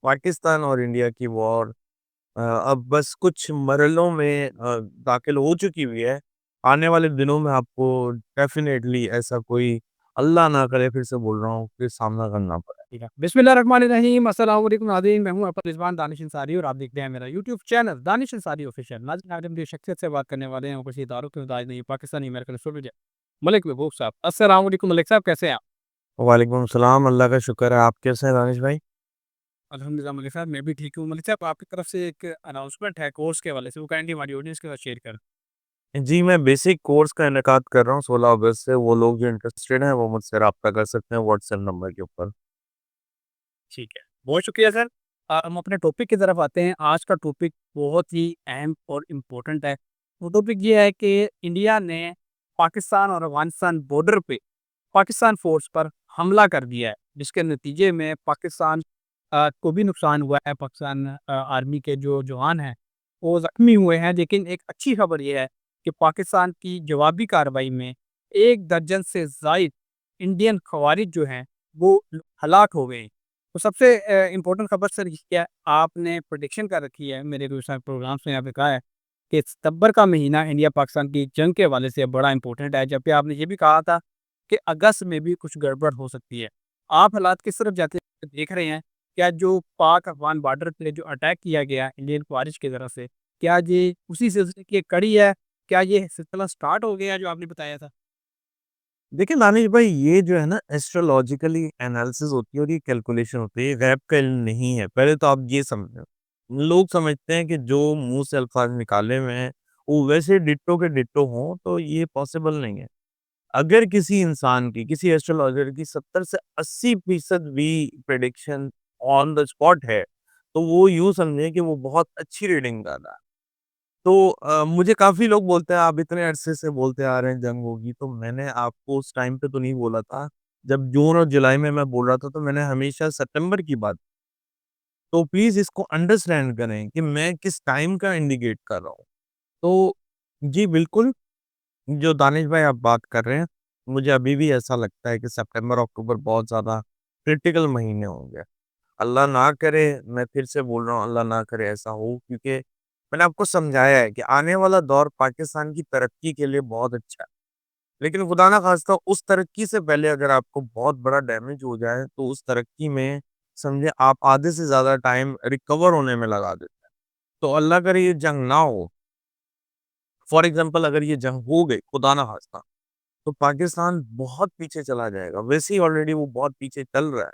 पाकिस्तान और इंडिया की वॉर अब बस कुछ मरहलों में दाखिल हो चुकी हुई है। आने वाले दिनों में आपको डेफ़िनेटली ऐसा कोई अल्लाह ना करे फिर से बोल रहा हूँ कि सामना करना पड़े। ठीक है। बिस्मिल्लाहिर्रहमानिर्रहीम, अस्सलाम वालेकुम नाज़रीन, मैं हूँ आपका रिज़वान दानिश अंसारी और आप देखते हैं मेरा YouTube channel Danish Ansari official. नाज़रीन, आज हम जिस शख्सियत से बात करने वाले हैं वो किसी तारुफ के मुताबिक नहीं, पाकिस्तानी अमेरिकन स्टूडेंट मलिक महबूब साहब। अस्सलाम वालेकुम मलिक साहब, कैसे हैं आप? वालेकुम सलाम, अल्लाह का शुक्र है। आप कैसे हैं दानिश भाई? अल्हम्दुलिल्लाह मलिक साहब, मैं भी ठीक हूँ। मलिक साहब, आपकी तरफ से एक अनाउंसमेंट है कोर्स के हवाले से, वो काइंडली हमारी ऑडियंस के साथ शेयर करें। जी, मैं बेसिक कोर्स का इनेकाद कर रहा हूँ 16 अगस्त से। वो लोग जो इंटरेस्टेड हैं वो मुझसे राब्ता कर सकते हैं व्हाट्सएप नंबर के ऊपर। ठीक है, बहुत शुक्रिया सर। हम अपने टॉपिक की तरफ आते हैं। आज का टॉपिक बहुत ही अहम और इम्पोर्टेंट है। वो टॉपिक ये है कि इंडिया ने पाकिस्तान और अफ़गानिस्तान बॉर्डर पे पाकिस्तान फ़ोर्स पर हमला कर दिया है, जिसके नतीजे में पाकिस्तान को भी नुकसान हुआ है। पाकिस्तान आर्मी के जो जवान हैं, वो ज़ख्मी हुए हैं। लेकिन एक अच्छी खबर ये है कि पाकिस्तान की जवाबी कार्रवाई में 1 दर्जन से ज़ायद इंडियन ख़वारिज जो हैं, वो हलाक हो गए। तो सबसे इम्पोर्टेंट खबर सर ये क्या है, आपने प्रेडिक्शन कर रखी है, मेरे कुछ प्रोग्राम्स में आपने कहा है कि सितंबर का महीना इंडिया पाकिस्तान की जंग के हवाले से बड़ा इंपॉर्टेंट है, जबकि आपने ये भी कहा था कि अगस्त में भी कुछ गड़बड़ हो सकती है। आप हालात किस तरफ जाते देख रहे हैं? क्या जो पाक अफ़गान बॉर्डर पे जो अटैक किया गया इंडियन फ़ौज की तरफ से, क्या ये उसी सिलसिले की एक कड़ी है? क्या ये सिलसिला स्टार्ट हो गया जो आपने बताया था? देखिए दानिश भाई, ये जो है ना एस्ट्रोलॉजिकली एनालिसिस होती है और ये कैलकुलेशन होती है, ये गैब का इल्म नहीं है। पहले तो आप ये समझें। लोग समझते हैं कि जो मुँह से अल्फाज़ निकाले हुए हैं, वो वैसे डिट्टो के डिट्टो हों, तो ये पॉसिबल नहीं है। अगर किसी इंसान की, किसी एस्ट्रोलॉजर की 70 से 80% भी प्रेडिक्शन ऑन द स्पॉट है, तो वो यूँ समझें कि वो बहुत अच्छी रीडिंग कर रहा है। तो मुझे काफ़ी लोग बोलते हैं, आप इतने अरसे से बोलते आ रहे हैं जंग होगी, तो मैंने आपको उस टाइम पे तो नहीं बोला था। जब जून और जुलाई में मैं बोल रहा था, तो मैंने हमेशा सितंबर की बात। तो प्लीज़ इसको अंडरस्टैंड करें कि मैं किस टाइम का इंडिकेट कर रहा हूँ। तो जी, बिल्कुल, जो दानिश भाई आप बात कर रहे हैं, मुझे अभी भी ऐसा लगता है कि सितंबर, अक्टूबर बहुत ज़्यादा क्रिटिकल महीने होंगे। अल्लाह ना करे, मैं फिर से बोल रहा हूँ, अल्लाह ना करे ऐसा हो, क्योंकि मैंने आपको समझाया है कि आने वाला दौर पाकिस्तान की तरक्की के लिए बहुत अच्छा है। लेकिन खुदा ना खास्ता उस तरक्की से पहले अगर आपको बहुत बड़ा डैमेज हो जाए, तो उस तरक्की में समझे आप आधे से ज़्यादा टाइम रिकवर होने में लगा देते हैं। तो अल्लाह करे ये जंग ना हो। फॉर एग्ज़ाम्पल अगर ये जंग हो गई, खुदा ना खास्ता, तो पाकिस्तान बहुत पीछे चला जाएगा। वैसे ही ऑलरेडी वो बहुत पीछे चल रहा है।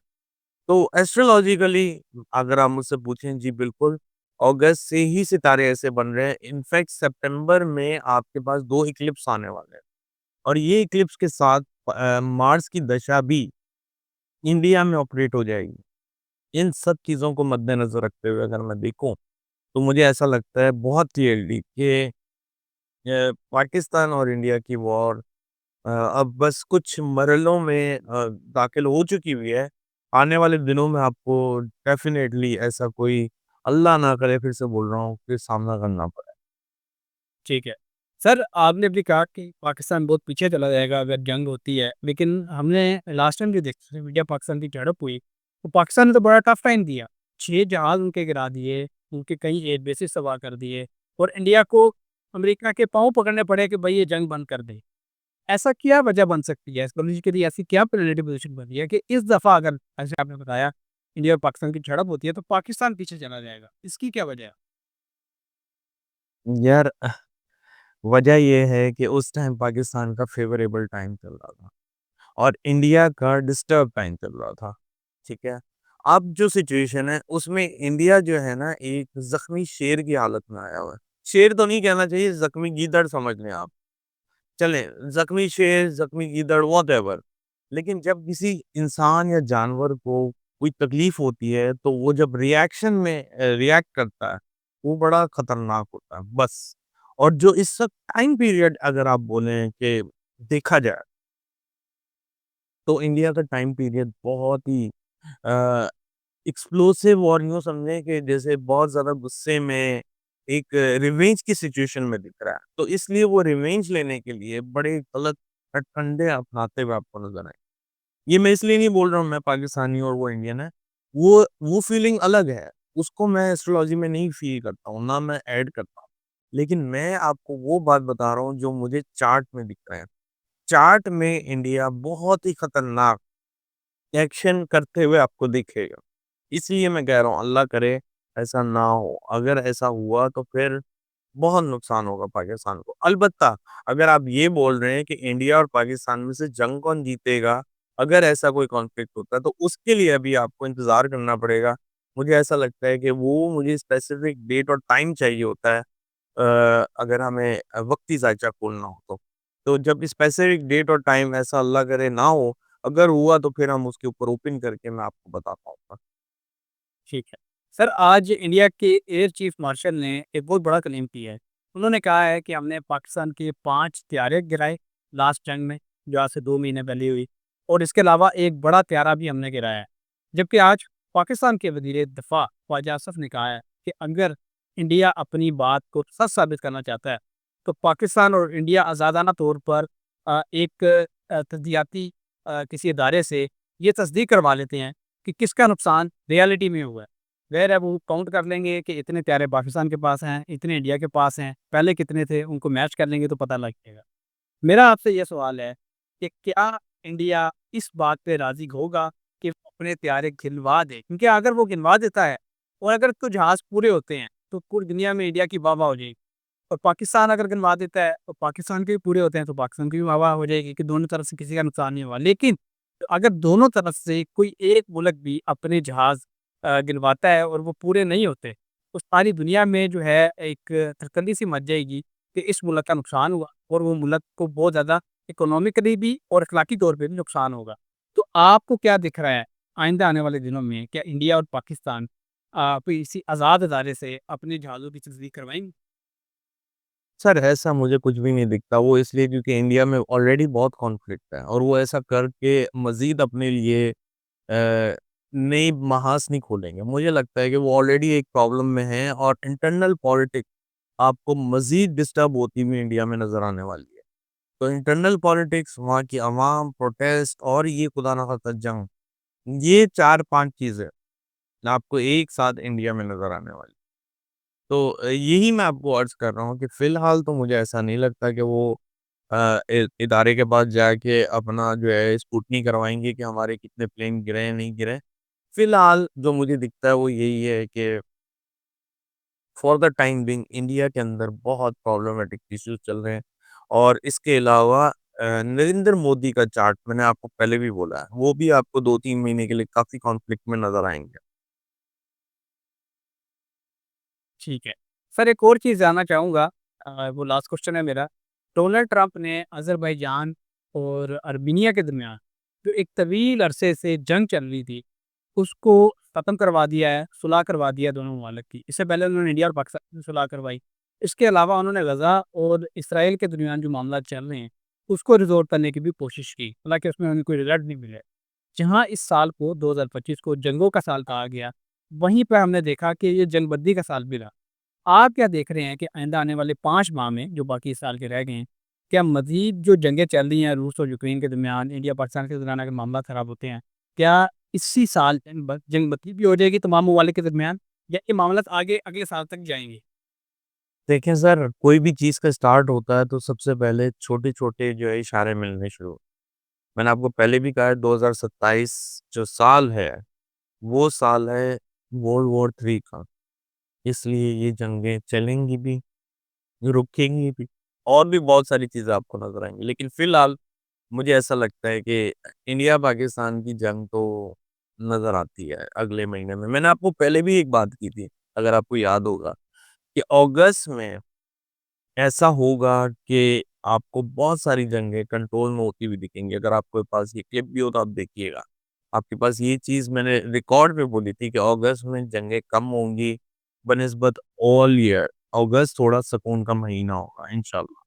तो एस्ट्रोलॉजिकली अगर आप मुझसे पूछें, जी बिल्कुल, अगस्त से ही सितारे ऐसे बन रहे हैं। इनफैक्ट सितंबर में आपके पास 2 इक्लिप्स आने वाले हैं और ये इक्लिप्स के साथ मार्स की दशा भी इंडिया में ऑपरेट हो जाएगी। इन सब चीज़ों को मद्देनज़र रखते हुए अगर मैं देखूँ, तो मुझे ऐसा लगता है बहुत क्लियरली कि पाकिस्तान और इंडिया की वॉर अब बस कुछ मरहलों में दाखिल हो चुकी हुई है। आने वाले दिनों में आपको डेफ़िनेटली ऐसा कोई अल्लाह ना करे फिर से बोल रहा हूँ कि सामना करना पड़े। ठीक है। सर, आपने भी कहा कि पाकिस्तान बहुत पीछे चला जाएगा अगर जंग होती है, लेकिन हमने लास्ट टाइम जो देखा इंडिया पाकिस्तान की झड़प हुई, तो पाकिस्तान ने तो बड़ा टफ टाइम दिया। 6 जहाज़ उनके गिरा दिए, उनके कई एयर बेसेस तबाह कर दिए और इंडिया को अमेरिका के पाँव पकड़ने पड़े कि भई ये जंग बंद कर दे। ऐसा क्या वजह बन सकती है? स्ट्रेटेजिकली ऐसी क्या प्रिडेटिव पोज़ीशन बन रही है कि इस दफ़ा अगर जैसे आपने बताया इंडिया और पाकिस्तान की झड़प होती है तो पाकिस्तान पीछे चला जाएगा। इसकी क्या वजह है? यार, वजह ये है कि उस टाइम पाकिस्तान का फ़ेवरेबल टाइम चल रहा था और इंडिया का डिस्टर्ब टाइम चल रहा था, ठीक है? अब जो सिचुएशन है उसमें इंडिया जो है ना एक ज़ख्मी शेर की हालत में आया हुआ है। शेर तो नहीं कहना चाहिए, ज़ख्मी गीदड़ समझ लें आप। चलें, ज़ख्मी शेर, ज़ख्मी गीदड़ व्हाटएवर। लेकिन जब किसी इंसान या जानवर को कोई तकलीफ़ होती है, तो वो जब रिएक्शन में रिएक्ट करता है, वो बड़ा खतरनाक होता है, बस। और जो इस सब टाइम पीरियड अगर आप बोलें कि देखा जाए, तो इंडिया का टाइम पीरियड बहुत ही अ, एक्सप्लोसिव और यूँ समझें कि जैसे बहुत ज़्यादा गुस्से में एक रिवेंज की सिचुएशन में दिख रहा है। तो इसलिए वो रिवेंज लेने के लिए बड़े गलत हथकंडे अपनाते हुए आपको नज़र आए। ये मैं इसलिए नहीं बोल रहा हूँ मैं पाकिस्तानी और वो इंडियन है। वो फीलिंग अलग है। उसको मैं एस्ट्रोलॉजी में नहीं फ़ील करता हूँ, ना मैं ऐड करता हूँ। लेकिन मैं आपको वो बात बता रहा हूँ जो मुझे चार्ट में दिख रहा है। चार्ट में इंडिया बहुत ही खतरनाक एक्शन करते हुए आपको दिखेगा। इसलिए मैं कह रहा हूँ अल्लाह करे ऐसा ना हो। अगर ऐसा हुआ तो फिर बहुत नुकसान होगा पाकिस्तान को। अलबत्ता अगर आप ये बोल रहे हैं कि इंडिया और पाकिस्तान में से जंग कौन जीतेगा, अगर ऐसा कोई कॉन्फ्लिक्ट होता है तो उसके लिए अभी आपको इंतज़ार करना पड़ेगा। मुझे ऐसा लगता है कि वो मुझे स्पेसिफिक डेट और टाइम चाहिए होता है अगर हमें वक़्ती ज़ायचा खोलना हो तो। तो जब स्पेसिफिक डेट और टाइम ऐसा अल्लाह करे ना हो, अगर हुआ तो फिर हम उसके ऊपर ओपन करके मैं आपको बता पाऊँगा। ठीक है। सर, आज इंडिया के एयर चीफ मार्शल ने एक बहुत बड़ा क्लेम किया है। उन्होंने कहा है कि हमने पाकिस्तान के 5 त्यारे गिराए लास्ट जंग में, जो आज से 2 महीने पहले हुई, और इसके अलावा एक बड़ा त्यारा भी हमने गिराया है। जबकि आज पाकिस्तान के वज़ीर दिफ़ा ख्वाजा आसिफ ने कहा है कि अगर इंडिया अपनी बात को सच साबित करना चाहता है, तो पाकिस्तान और इंडिया आज़ादाना तौर पर एक तज्ज़ियाती किसी इदारे से ये तस्दीक करवा लेते हैं कि किसका नुकसान रियलिटी में हुआ है। ज़ाहिर है वो काउंट कर लेंगे कि इतने त्यारे पाकिस्तान के पास हैं, इतने इंडिया के पास हैं, पहले कितने थे, उनको मैच कर लेंगे तो पता लग जाएगा। मेरा आपसे ये सवाल है कि क्या इंडिया इस बात पे राज़ी होगा कि वो अपने त्यारे गिनवा दे? क्योंकि अगर वो गिनवा देता है और अगर तो जहाज़ पूरे होते हैं, तो पूरी दुनिया में इंडिया की वाह-वाह हो जाएगी। और पाकिस्तान अगर गिनवा देता है, तो पाकिस्तान के भी पूरे होते हैं, तो पाकिस्तान की भी वाह-वाह हो जाएगी कि दोनों तरफ से किसी का नुकसान नहीं हुआ। लेकिन अगर दोनों तरफ से कोई एक मुल्क भी अपने जहाज़ गिनवाता है और वो पूरे नहीं होते, तो सारी दुनिया में जो है एक तरकंदी सी मच जाएगी कि इस मुल्क का नुकसान हुआ और वो मुल्क को बहुत ज़्यादा इकोनॉमिकली भी और अखलाकी तौर पे भी नुकसान होगा। तो आपको क्या दिख रहा है आइंदा आने वाले दिनों में, क्या इंडिया और पाकिस्तान कोई इसी आज़ाद अदारे से अपने जहाज़ों की तस्दीक करवाएँगे? सर ऐसा मुझे कुछ भी नहीं दिखता। वो इसलिए क्योंकि इंडिया में ऑलरेडी बहुत कॉन्फ्लिक्ट है और वो ऐसा करके मज़ीद अपने लिए नई महाज़ नहीं खोलेंगे। मुझे लगता है कि वो ऑलरेडी एक प्रॉब्लम में हैं और इंटरनल पॉलिटिक्स आपको मज़ीद डिस्टर्ब होती हुई इंडिया में नज़र आने वाली है। तो इंटरनल पॉलिटिक्स, वहाँ की अवाम, प्रोटेस्ट और ये खुदा ना खास्ता जंग, ये 4-5 चीज़ें आपको एक साथ इंडिया में नज़र आने वाली। तो यही मैं आपको अर्ज़ कर रहा हूँ कि फ़िलहाल तो मुझे ऐसा नहीं लगता कि वो इदारे के पास जाके अपना जो है स्क्रूटनी करवाएँगे कि हमारे कितने प्लेन गिरे हैं, नहीं गिरे। फ़िलहाल जो मुझे दिखता है वो यही है कि for the time being India के अंदर बहुत प्रॉब्लमैटिक इश्यूज़ चल रहे हैं और इसके अलावा नरेंद्र मोदी का चार्ट मैंने आपको पहले भी बोला है, वो भी आपको 2-3 महीने के लिए काफ़ी कॉन्फ्लिक्ट में नज़र आएँगे। ठीक है। सर, एक और चीज़ जानना चाहूँगा, वो लास्ट क्वेश्चन है मेरा। डोनाल्ड ट्रंप ने अज़रबैजान और अर्मीनिया के दरमियान जो एक तवील अरसे से जंग चल रही थी, उसको ख़त्म करवा दिया है, सुलह करवा दिया है दोनों ममालिक की। इससे पहले उन्होंने इंडिया और पाकिस्तान से सुलह करवाई। इसके अलावा उन्होंने गज़ा और इसराइल के दरमियान जो मामला चल रहे हैं, उसको रिज़ॉल्व करने की भी कोशिश की। हालाँकि उसमें उन्हें कोई रिज़ल्ट नहीं मिले। जहाँ इस साल को 2025 को जंगों का साल कहा गया, वहीं पे हमने देखा कि ये जंगबंदी का साल भी रहा। आप क्या देख रहे हैं कि आइंदा आने वाले 5 माह में, जो बाकी इस साल के रह गए हैं, क्या मज़ीद जो जंगें चल रही हैं रूस और यूक्रेन के दरमियान, इंडिया-पाकिस्तान के दरमियान अगर मामला ख़राब होते हैं, क्या इसी साल जंग बत्ती भी हो जाएगी तमाम ममालिक के दरमियान, या ये मामला आगे अगले साल तक जाएँगे? देखें सर, कोई भी चीज़ का स्टार्ट होता है तो सबसे पहले छोटे-छोटे जो है इशारे मिलने शुरू होते हैं। मैंने आपको पहले भी कहा है 2027 जो साल है, वो साल है वर्ल्ड वॉर 3 का। इसलिए ये जंगें चलेंगी भी, रुकेंगी भी और भी बहुत सारी चीज़ें आपको नज़र आएँगी। लेकिन फ़िलहाल मुझे ऐसा लगता है कि इंडिया-पाकिस्तान की जंग तो नज़र आती है अगले महीने में। मैंने आपको पहले भी एक बात की थी, अगर आपको याद होगा, कि अगस्त में ऐसा होगा कि आपको बहुत सारी जंगें कंट्रोल में होती हुई दिखेंगी। अगर आपके पास ये क्लिप भी हो तो आप देखिएगा। आपके पास ये चीज़ मैंने रिकॉर्ड पे बोली थी कि अगस्त में जंगें कम होंगी बनिस्बत ऑल ईयर। अगस्त थोड़ा सुकून का महीना होगा इंशाल्लाह।